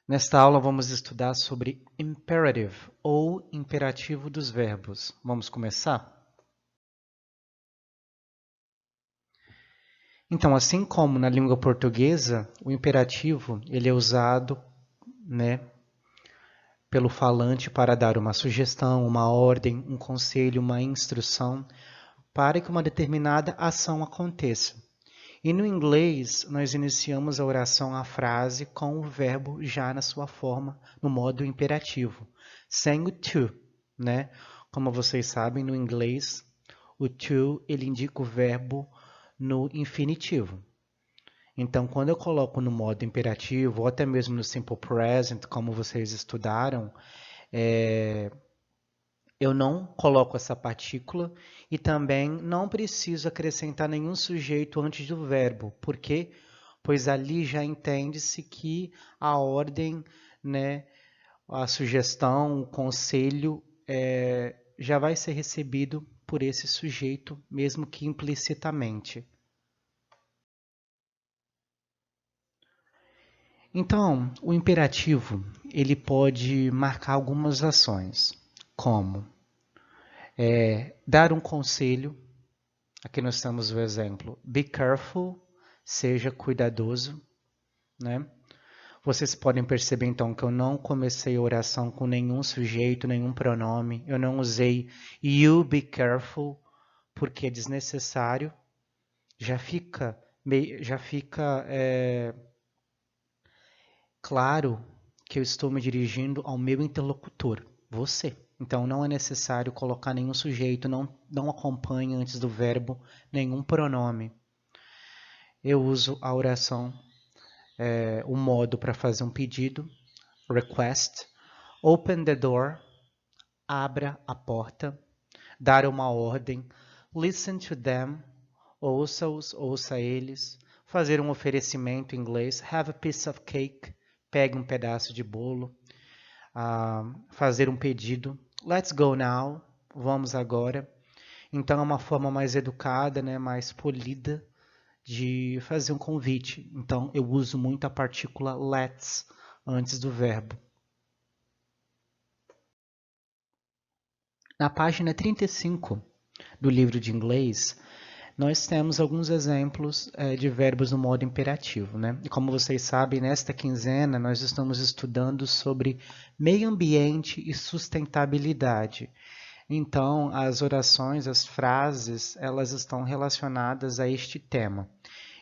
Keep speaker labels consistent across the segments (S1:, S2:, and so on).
S1: Nesta aula vamos estudar sobre imperative ou imperativo dos verbos. Vamos começar? Então, assim como na língua portuguesa, o imperativo ele é usado, pelo falante para dar uma sugestão, uma ordem, um conselho, uma instrução para que uma determinada ação aconteça. E no inglês, nós iniciamos a oração, a frase, com o verbo já na sua forma, no modo imperativo, sem o to, né? Como vocês sabem, no inglês, o to, ele indica o verbo no infinitivo. Então, quando eu coloco no modo imperativo, ou até mesmo no simple present, como vocês estudaram, eu não coloco essa partícula e também não preciso acrescentar nenhum sujeito antes do verbo. Por quê? Pois ali já entende-se que a ordem, a sugestão, o conselho já vai ser recebido por esse sujeito, mesmo que implicitamente. Então, o imperativo ele pode marcar algumas ações, como dar um conselho. Aqui nós temos o exemplo, be careful, seja cuidadoso, né? Vocês podem perceber então que eu não comecei a oração com nenhum sujeito, nenhum pronome. Eu não usei you be careful porque é desnecessário. Já fica claro que eu estou me dirigindo ao meu interlocutor, você. Então não é necessário colocar nenhum sujeito, não acompanhe antes do verbo nenhum pronome. Eu uso a oração, o modo para fazer um pedido, request, open the door, abra a porta, dar uma ordem, listen to them, ouça-os, ouça eles, fazer um oferecimento em inglês, have a piece of cake, pegue um pedaço de bolo, fazer um pedido, let's go now, vamos agora. Então é uma forma mais educada, mais polida de fazer um convite. Então eu uso muito a partícula let's antes do verbo. Na página 35 do livro de inglês, nós temos alguns exemplos de verbos no modo imperativo, né? E como vocês sabem, nesta quinzena nós estamos estudando sobre meio ambiente e sustentabilidade. Então, as orações, as frases, elas estão relacionadas a este tema.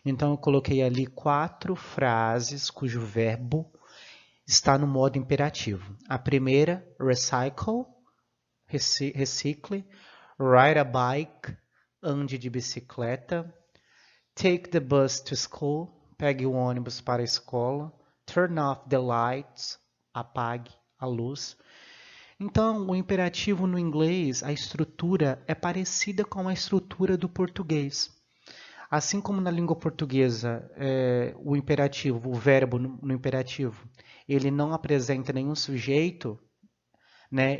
S1: Então, eu coloquei ali 4 frases cujo verbo está no modo imperativo. A primeira, recycle, recicle, ride a bike, ande de bicicleta, take the bus to school, pegue o ônibus para a escola, turn off the lights, apague a luz. Então, o imperativo no inglês, a estrutura é parecida com a estrutura do português. Assim como na língua portuguesa, o imperativo, o verbo no imperativo, ele não apresenta nenhum sujeito,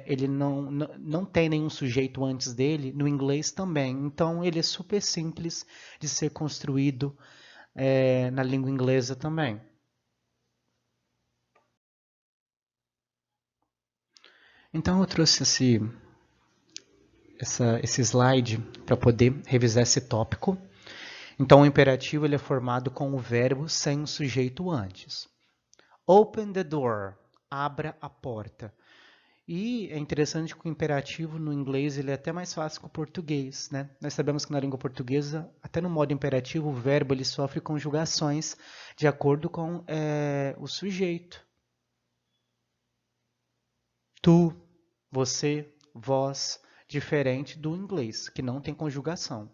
S1: ele não tem nenhum sujeito antes dele, no inglês também. Então, ele é super simples de ser construído na língua inglesa também. Então, eu trouxe esse slide para poder revisar esse tópico. Então, o imperativo ele é formado com o verbo sem o sujeito antes. Open the door, abra a porta. E é interessante que o imperativo no inglês ele é até mais fácil que o português, né? Nós sabemos que na língua portuguesa, até no modo imperativo, o verbo ele sofre conjugações de acordo com o sujeito. Tu, você, vós, diferente do inglês, que não tem conjugação.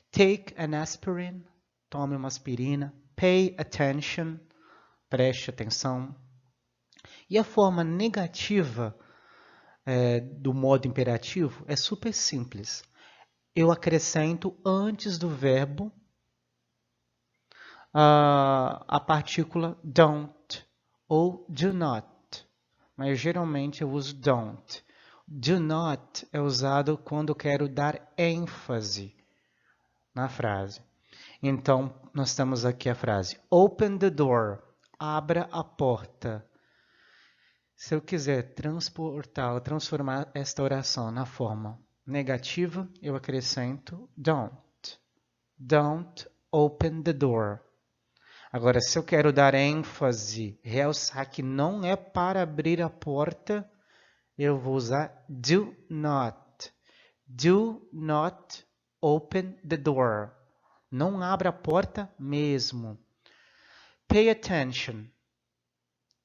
S1: Take an aspirin, tome uma aspirina. Pay attention, preste atenção. E a forma negativa do modo imperativo é super simples. Eu acrescento antes do verbo a partícula don't ou do not, mas geralmente eu uso don't. Do not é usado quando eu quero dar ênfase na frase. Então, nós temos aqui a frase Open the door, abra a porta. Se eu quiser transformar esta oração na forma negativa, eu acrescento don't. Don't open the door. Agora, se eu quero dar ênfase, realçar que não é para abrir a porta, eu vou usar do not. Do not open the door. Não abra a porta mesmo. Pay attention.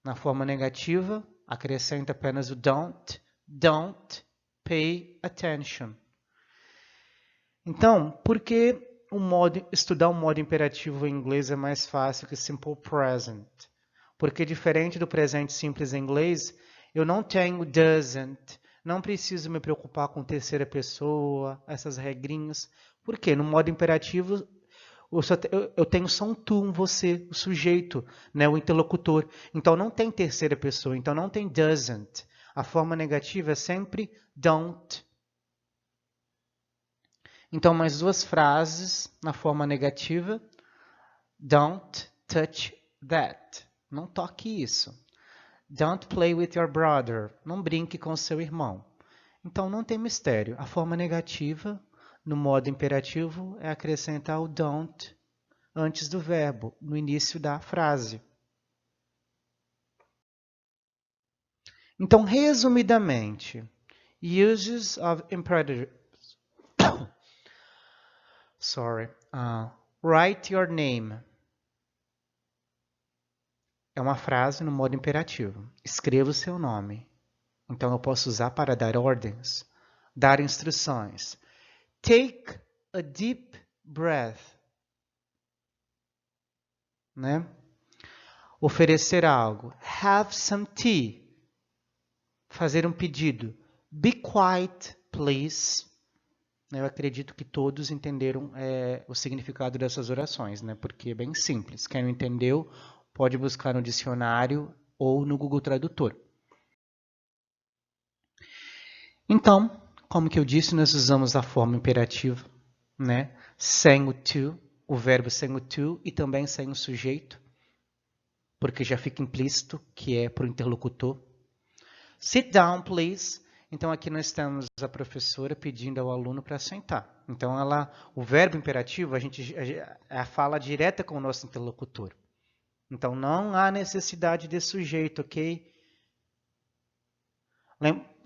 S1: Na forma negativa, acrescenta apenas o don't. Don't pay attention. Então, por que estudar o modo imperativo em inglês é mais fácil que simple present? Porque diferente do presente simples em inglês, eu não tenho doesn't, não preciso me preocupar com terceira pessoa, essas regrinhas. Por quê? No modo imperativo, eu tenho só um tu, um você, o sujeito, né, o interlocutor. Então não tem terceira pessoa, então não tem doesn't. A forma negativa é sempre don't. Então, mais duas frases na forma negativa. Don't touch that. Não toque isso. Don't play with your brother. Não brinque com seu irmão. Então, não tem mistério. A forma negativa, no modo imperativo, é acrescentar o don't antes do verbo, no início da frase. Então, resumidamente, uses of imperatives. Write your name. É uma frase no modo imperativo. Escreva o seu nome. Então, eu posso usar para dar ordens, dar instruções. Take a deep breath. Né? Oferecer algo. Have some tea. Fazer um pedido. Be quiet, please. Eu acredito que todos entenderam o significado dessas orações, né? Porque é bem simples. Quem não entendeu, pode buscar no dicionário ou no Google Tradutor. Então, como que eu disse, nós usamos a forma imperativa, né? Sem o to, o verbo sem o to e também sem o sujeito, porque já fica implícito que é para o interlocutor. Sit down, please. Então, aqui nós temos a professora pedindo ao aluno para sentar. Então, o verbo imperativo, a fala direta com o nosso interlocutor. Então, não há necessidade de sujeito, ok?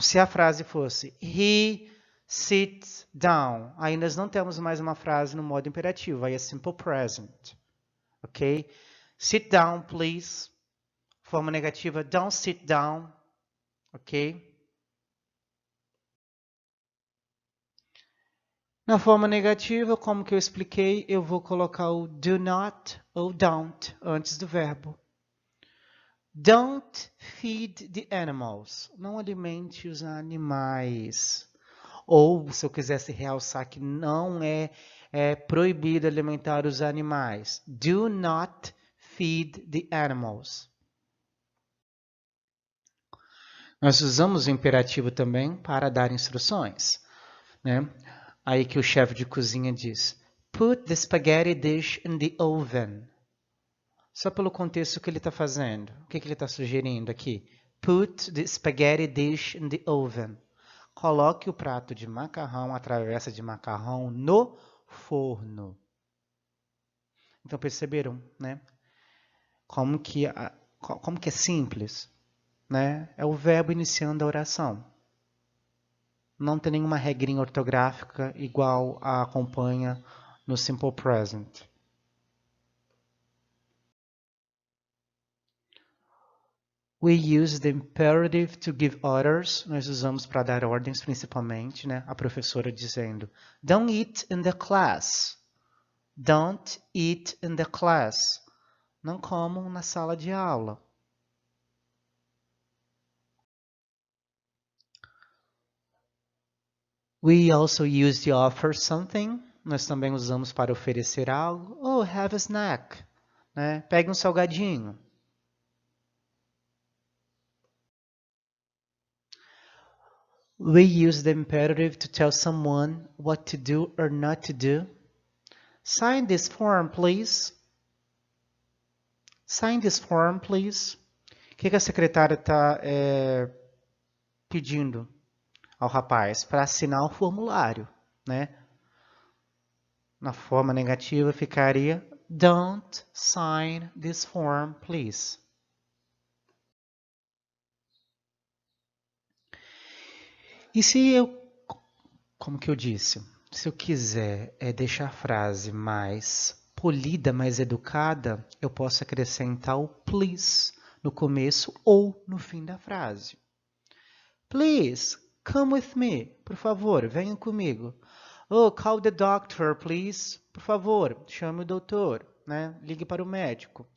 S1: Se a frase fosse he sits down, aí nós não temos mais uma frase no modo imperativo, aí é simple present, ok? Sit down, please. Forma negativa, don't sit down, ok? Na forma negativa, como que eu expliquei, eu vou colocar o do not ou don't antes do verbo. Don't feed the animals. Não alimente os animais. Ou, se eu quisesse realçar que não é proibido alimentar os animais. Do not feed the animals. Nós usamos o imperativo também para dar instruções, né? Aí que o chefe de cozinha diz, put the spaghetti dish in the oven. Só pelo contexto que ele está fazendo. O que ele está sugerindo aqui? Put the spaghetti dish in the oven. Coloque o prato de macarrão, a travessa de macarrão, no forno. Então, perceberam, né? Como que é simples, né? É o verbo iniciando a oração. Não tem nenhuma regrinha ortográfica igual a acompanha no Simple Present. We use the imperative to give orders. Nós usamos para dar ordens, principalmente, né? A professora dizendo, don't eat in the class. Don't eat in the class. Não comam na sala de aula. We also use to offer something. Nós também usamos para oferecer algo. Oh, have a snack. Né? Pegue um salgadinho. We use the imperative to tell someone what to do or not to do. Sign this form, please. Sign this form, please. O que a secretária está pedindo ao rapaz? Para assinar o formulário, né? Na forma negativa ficaria Don't sign this form, please. E se eu, como que eu disse, se eu quiser deixar a frase mais polida, mais educada, eu posso acrescentar o please no começo ou no fim da frase. Please, come with me. Por favor, venha comigo. Oh, call the doctor, please. Por favor, chame o doutor, né? Ligue para o médico.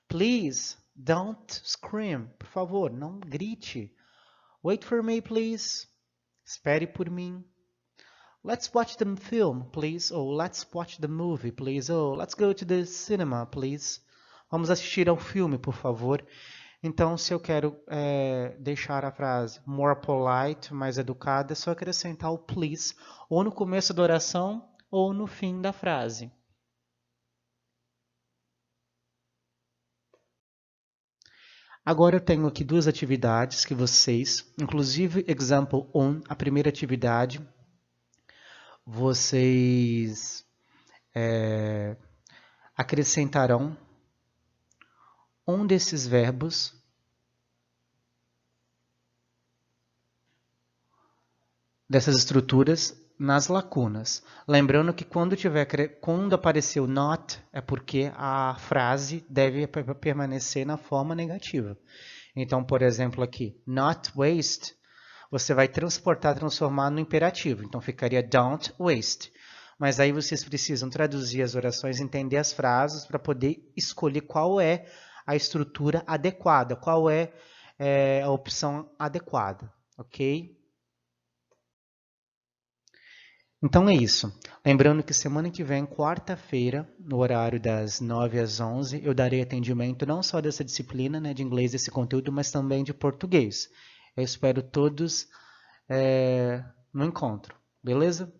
S1: Please, don't scream. Por favor, não grite. Wait for me, please. Espere por mim. Let's watch the film, please. Ou let's watch the movie, please. Ou let's go to the cinema, please. Vamos assistir ao filme, por favor. Então, se eu quero deixar a frase more polite, mais educada, é só acrescentar o please ou no começo da oração ou no fim da frase. Agora eu tenho aqui duas atividades que vocês, inclusive example 1, a primeira atividade, vocês acrescentarão um desses verbos dessas estruturas nas lacunas. Lembrando que quando aparecer o not, é porque a frase deve permanecer na forma negativa. Então, por exemplo, aqui, not waste, você vai transformar no imperativo. Então, ficaria don't waste. Mas aí vocês precisam traduzir as orações, entender as frases para poder escolher qual é a estrutura adequada, qual é a opção adequada, ok? Então é isso. Lembrando que semana que vem, quarta-feira, no horário das 9 às 11, eu darei atendimento não só dessa disciplina, né, de inglês, desse conteúdo, mas também de português. Eu espero todos no encontro, beleza?